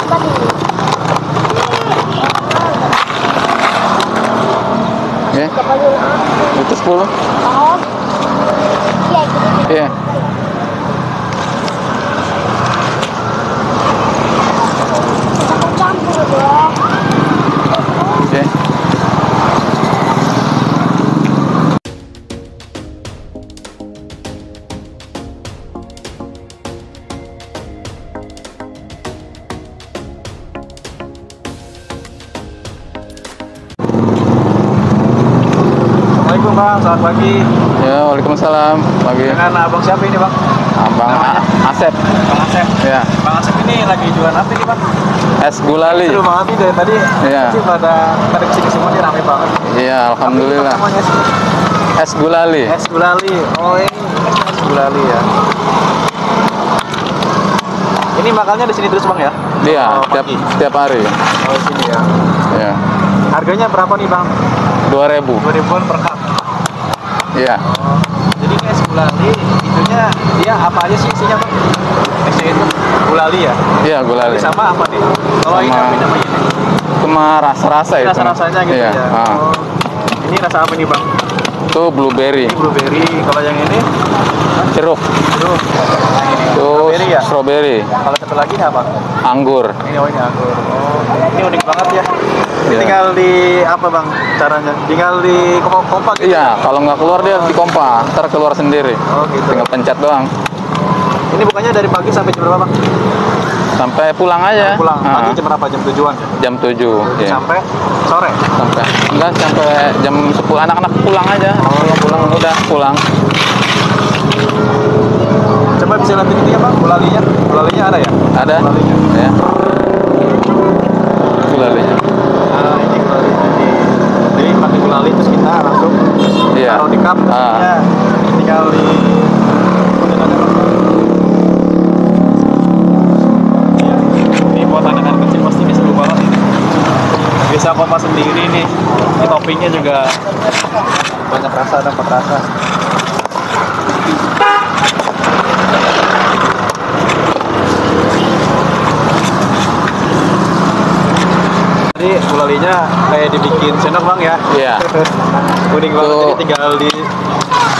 Ya. Itu 10. Iya. Oke. Assalamualaikum Bang, selamat pagi. Ya, waalaikumsalam. Pagi. Dengan Abang siapa ini Bang? Abang Asep. Bang Asep. Ya. Bang Asep ini lagi jualan apa nih Bang? Es gulali. Seru banget nih dari tadi. Iya. Sih pada kesini semua nih rame banget. Iya, alhamdulillah. Apa namanya sih? Es gulali. Es gulali. Oh ini es gulali ya. Ini makannya di sini terus Bang ya? Iya, Oh, tiap hari. Oh di sini ya. Ya. Harganya berapa nih Bang? 2.000. 2.000-an per cup. Iya. Oh, jadi ini es gulali, itunya dia apa aja sih isinya Bang? Esnya itu gulali ya? Iya, gulali. Sama apa nih? Kalau ini Sama- apa namanya ini? Cuma rasa-rasa itu. Rasa-rasanya gitu Iya. ya? Ah. Oh, ini rasa apa nih Bang? Itu blueberry, Ini blueberry, kalau yang ini? jeruk, Jeruk. Yang ini itu strawberry ya? strawberry, Kalau satu lagi ini apa? anggur. Ini oh ini anggur. Oh, ini unik banget ya. Ini Iya. tinggal di apa Bang caranya? Tinggal di kompak gitu? Iya, kalau nggak keluar dia di kompa, ntar keluar sendiri. Oh gitu. Tinggal pencet doang. Ini bukannya dari pagi sampai jam berapa Bang? Sampai pulang aja. Pulang. Ah, Pagi jam berapa? Jam 7-an? jam 7. Ya. Sampai sore? Sampai enggak sampai jam 10 anak-anak pulang aja. Kalau pulang udah pulang. Coba bisa lihat ini ya Bang, gulalinya. Gulalinya ada ya? Ada. Gulalinya. Ya. Gulalinya. Nah, ini gulalinya nih. Jadi pakai gulali terus kita langsung Iya. taruh di cup. Ah. Ya, tinggal di ya. Ini buat anak-anak kecil pasti ini seru banget ini. Bisa kompa sendiri nih. Ini toppingnya juga banyak rasa, dapat rasa. Jadi gulalinya kayak dibikin sendok Bang ya? Iya. Unik banget, Tuh. jadi tinggal di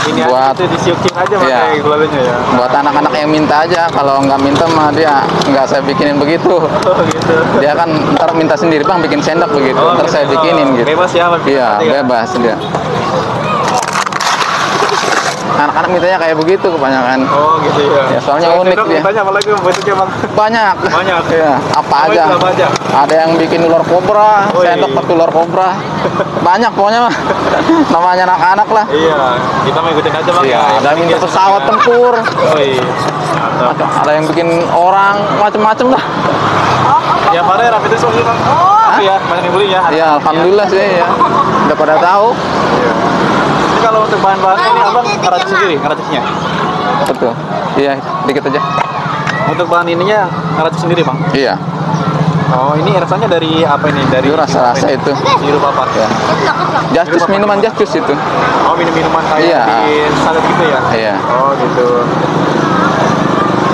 ini Buat- aja, disiukin aja Iya. pakai gulalinya ya. Buat anak-anak yang minta aja, kalau nggak minta mah dia nggak saya bikinin begitu. Oh gitu. Dia kan ntar minta sendiri, Bang bikin sendok begitu. Oh, Ntar gitu. saya bikinin Oh, gitu. bebas ya, Bang? Iya, Nanti ya? bebas dia. Anak-anak mintanya kayak begitu kebanyakan. Oh gitu ya. Ya, soalnya Selain unik sendok, dia. mintanya apa lagi bentuknya Bang? Banyak. Banyak. Iya, apa Oh, aja. itu apa aja? Ada yang bikin ular kobra, Wih. sendok pakai ular kobra. Banyak pokoknya mah. Namanya anak-anak lah. Iya, kita mau ikutin aja Bang Iya, ya. ada yang minta pesawat tempur. Oh iya. Mantap. Ada yang bikin orang macem-macem lah. Ya pada rapi terus Bang. Oh iya, banyak yang beli ya. Ya, alhamdulillah sih ya. Udah pada tahu. Iya. Ini kalau untuk bahan-bahannya ini Abang ngeracik sendiri, ngeraciknya. Betul. Iya, dikit aja. Untuk bahan ininya ngeracik sendiri Bang. Iya. Oh, ini rasanya dari apa ini? Dari Itu rasa-rasa apa ini? itu. Sirup apa? Ya. Justus, minuman Justus itu. Oh, minum-minuman kayak Iya. di salad gitu ya? Iya. Oh, gitu.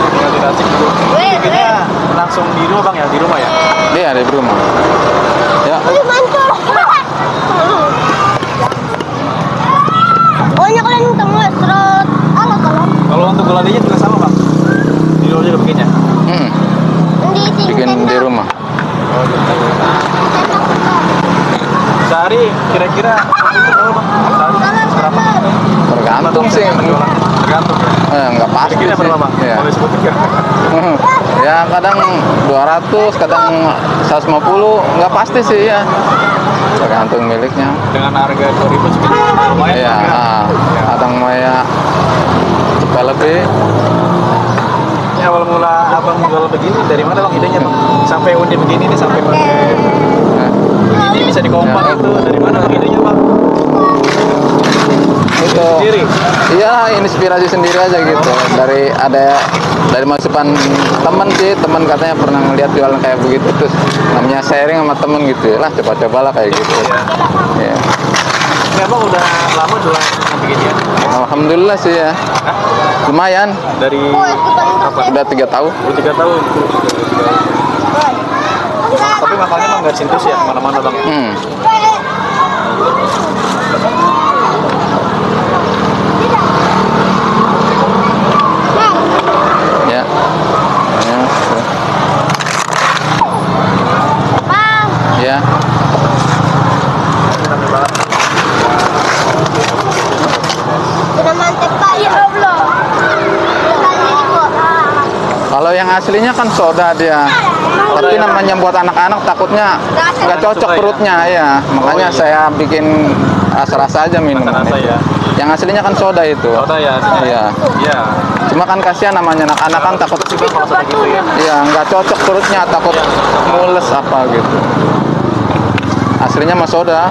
Tinggal diracik dulu. Ini bikinnya langsung di rumah Bang ya? Di rumah ya? Iya, di rumah. Ya. Pokoknya kalian temu serot. Halo, tolong. Kalau untuk gulalinya juga sama Bang? Di rumah juga bikinnya? Hmm, bikin di rumah. Oh, gitu. Sehari kira-kira itu berapa Bang? Sehari berapa? Tergantung sih. Tergantung ya? Nggak pasti Bikinnya sih. berapa Bang? Iya. Boleh sebutin nggak? Ya kadang 200, kadang 150, nggak pasti sih ya. Tergantung miliknya. Dengan harga 2.000 segitu lumayan Iya, Bang, ya? kadang maya supaya lebih. Ini awal mula Abang jual begini dari mana Bang idenya Bang? Sampai unik begini nih, sampai pakai Nah, ini bisa dikompak Ya. itu dari mana Bang idenya Bang? itu Sendiri? iya inspirasi sendiri aja gitu, dari masukan temen sih, temen katanya pernah ngeliat jualan kayak begitu, terus namanya sharing sama temen gitu lah, coba-cobalah kayak gitu ya. Ini Abang udah lama jualan begini ya? Alhamdulillah sih ya, Hah? lumayan, Dari kapan? udah 3 tahun. Udah 3 tahun. Tapi makannya emang nggak disentuh sih ya kemana-mana bang. Ya. Ya. Bang, Ya. Enak banget. sudah mantep Pak. Ya Allah. Kalau yang aslinya kan soda dia. Tapi namanya buat anak-anak takutnya nggak cocok perutnya ya. Makanya saya bikin rasa-rasa aja minuman Rasa-rasa itu. ya. Yang aslinya kan soda itu. Soda ya. Iya. Iya. Cuma kan kasihan namanya anak-anak kan takut sih bang kalau soda gitu ya. iya nggak cocok perutnya, takut mules apa gitu. Aslinya mah soda.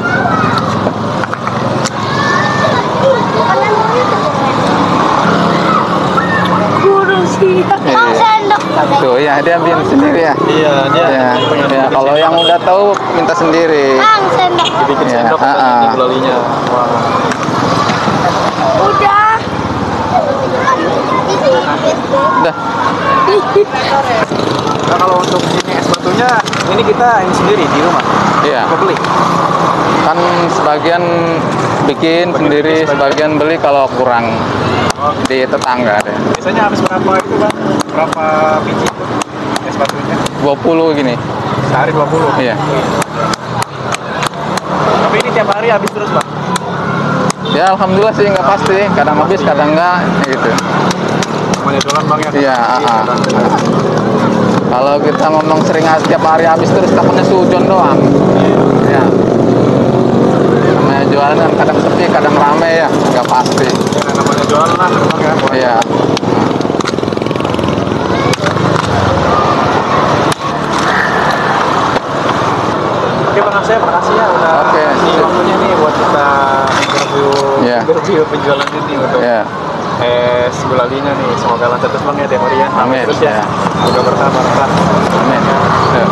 Bang, sendok. Tuh ya dia ambil sendiri ya. Iya dia. Ya, pengen ya bikin kalau sendok. yang udah tahu minta sendiri. Bang, sendok. Dibikin Ya, sendok di gulalinya. Wah. Udah. Udah. Nah kalau untuk ini es batunya, ini kita ini sendiri di rumah. Iya. Kita beli. Kan sebagian bikin sendiri, sebagian beli kalau kurang di tetangga deh. Biasanya habis berapa itu bang? Berapa biji itu es batunya? 20 gini. Sehari 20. Iya. Tapi ini tiap hari habis terus bang. Ya alhamdulillah sih nggak pasti, kadang habis kadang enggak gitu. Namanya jualan bang ya. Iya, Kalau kita ngomong sering setiap hari habis terus takutnya sujon doang. Ya. Namanya jualan kan kadang sepi, kadang rame ya, nggak pasti. Ya, namanya jualan lah bang ya. Iya. Oke bang saya makasih ya udah Oke. kasih waktunya nih buat kita Iya. interview penjualan ini untuk Ya. es gulalinya nih. Semoga lancar terus bang ya tiap hari ya. Amin. Terus ya. Ya. Semoga bertambah. Amin. Ya.